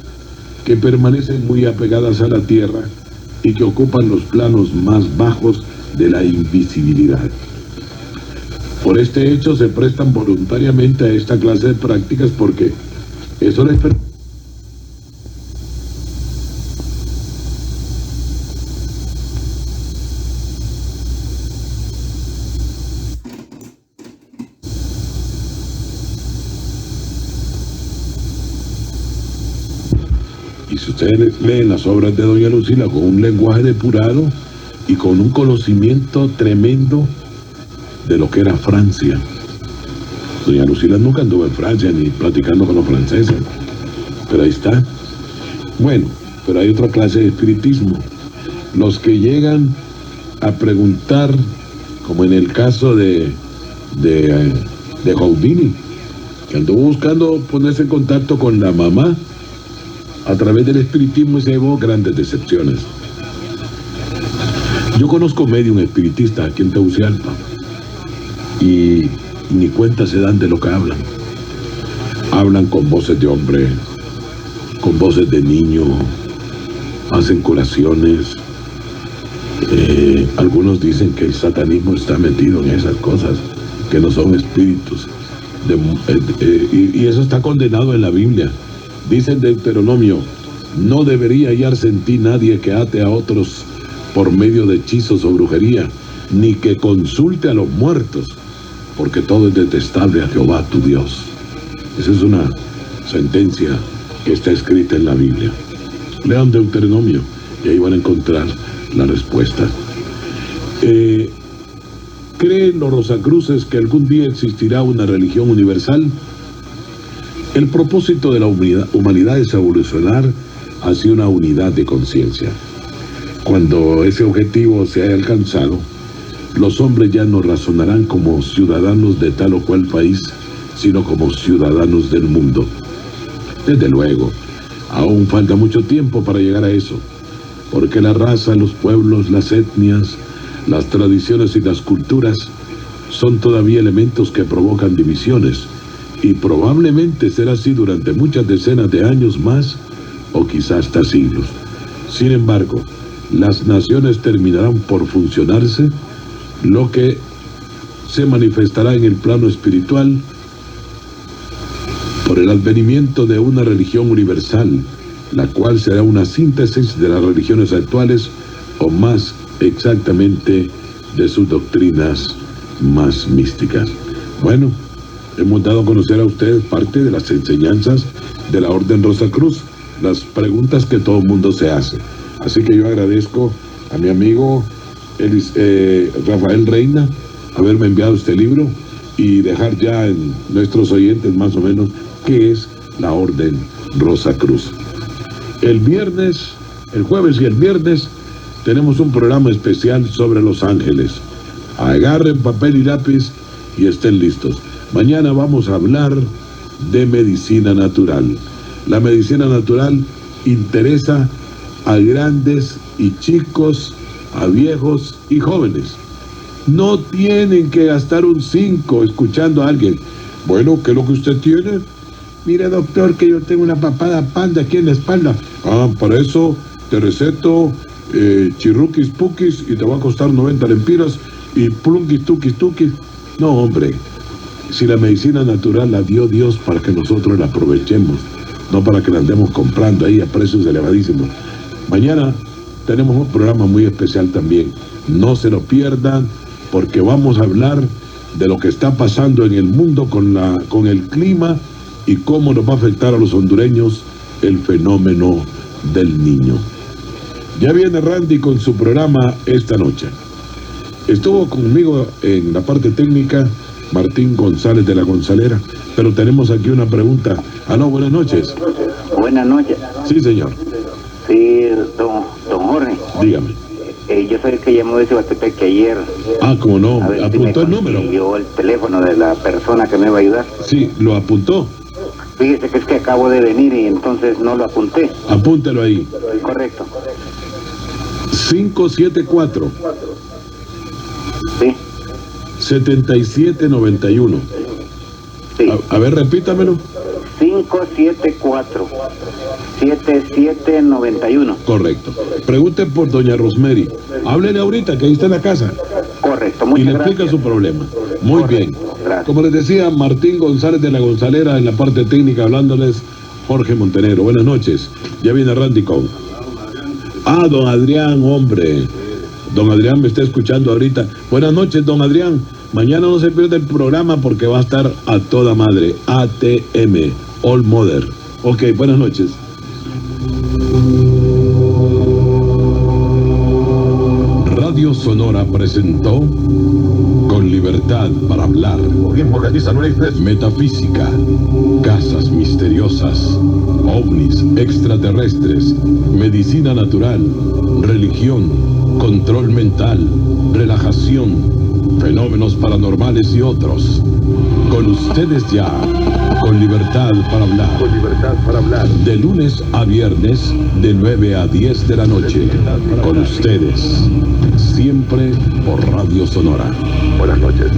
que permanecen muy apegadas a la tierra y que ocupan los planos más bajos de la invisibilidad. Por este hecho se prestan voluntariamente a esta clase de prácticas porque eso les permite. Y si ustedes leen las obras de doña Lucila con un lenguaje depurado y con un conocimiento tremendo de lo que era Francia. Doña Lucila nunca anduvo en Francia ni platicando con los franceses, pero ahí está. Bueno, pero hay otra clase de espiritismo. Los que llegan a preguntar, como en el caso de Houdini, que anduvo buscando ponerse en contacto con la mamá a través del espiritismo y se llevó grandes decepciones. Yo conozco medium espiritista aquí en Tegucigalpa y ni cuenta se dan de lo que hablan. Hablan con voces de hombre, con voces de niño, hacen curaciones. Algunos dicen que el satanismo está metido en esas cosas, que no son espíritus. Y eso está condenado en la Biblia. Dice en Deuteronomio: no debería hallarse en ti nadie que ate a otros por medio de hechizos o brujería, ni que consulte a los muertos, porque todo es detestable a Jehová tu Dios. Esa es una sentencia que está escrita en la Biblia. Lean Deuteronomio y ahí van a encontrar la respuesta. ¿Creen los Rosacruces que algún día existirá una religión universal? El propósito de la humanidad es evolucionar hacia una unidad de conciencia. Cuando ese objetivo se haya alcanzado, los hombres ya no razonarán como ciudadanos de tal o cual país, sino como ciudadanos del mundo. Desde luego, aún falta mucho tiempo para llegar a eso, porque la raza, los pueblos, las etnias, las tradiciones y las culturas son todavía elementos que provocan divisiones, y probablemente será así durante muchas decenas de años más, o quizás hasta siglos. Sin embargo, las naciones terminarán por funcionarse, lo que se manifestará en el plano espiritual por el advenimiento de una religión universal, la cual será una síntesis de las religiones actuales, o más exactamente de sus doctrinas más místicas. Bueno, hemos dado a conocer a ustedes parte de las enseñanzas de la Orden Rosacruz, las preguntas que todo el mundo se hace. Así que yo agradezco a mi amigo Rafael Reina haberme enviado este libro y dejar ya en nuestros oyentes más o menos qué es la Orden Rosacruz. El jueves y el viernes tenemos un programa especial sobre los ángeles. Agarren papel y lápiz y estén listos. Mañana vamos a hablar de medicina natural. La medicina natural interesa a grandes y chicos, a viejos y jóvenes. No tienen que gastar un 5 escuchando a alguien. Bueno, ¿qué es lo que usted tiene? Mire, doctor, que yo tengo una papada panda aquí en la espalda. Ah, para eso te receto chirruquis puquis y te va a costar 90 lempiras y plunquis tuquis tuquis. No, hombre, si la medicina natural la dio Dios para que nosotros la aprovechemos, no para que la andemos comprando ahí a precios elevadísimos. Mañana tenemos un programa muy especial también. No se lo pierdan, porque vamos a hablar de lo que está pasando en el mundo con el clima y cómo nos va a afectar a los hondureños el fenómeno del Niño. Ya viene Randy con su programa esta noche. Estuvo conmigo en la parte técnica Martín González de la Gonzalera, pero tenemos aquí una pregunta. Aló, buenas noches. Buenas noches. Sí, señor. Sí, don Jorge. Dígame. Yo soy el que llamó de Cibatepec ayer. Ah, ¿cómo no? A ver ¿Apuntó si el número? Yo el teléfono de la persona que me va a ayudar. Sí, lo apuntó. Fíjese que es que acabo de venir y entonces no lo apunté. Apúntelo ahí. Correcto. 574 Sí. 7791. Sí. A ver, repítamelo. 574 7791. Correcto. Pregunte por doña Rosemary. Háblele ahorita, que ahí está en la casa. Correcto, Y muchas le gracias. explica su problema. Muy bien. Gracias. Como les decía, Martín González de la Gonzalera en la parte técnica, hablándoles Jorge Montenegro. Buenas noches. Ya viene Randy Cole. Ah, don Adrián, hombre. Don Adrián me está escuchando ahorita. Buenas noches, don Adrián. Mañana no se pierde el programa porque va a estar a toda madre. ATM, All Mother. Ok, buenas noches. Radio Sonora presentó Con Libertad para Hablar. Metafísica, casas misteriosas, ovnis extraterrestres, medicina natural, religión, control mental, relajación, fenómenos paranormales y otros. Con ustedes ya, Con Libertad para Hablar. Con Libertad para Hablar. De lunes a viernes, de 9 a 10 de la noche. Con ustedes, siempre por Radio Sonora. Buenas noches.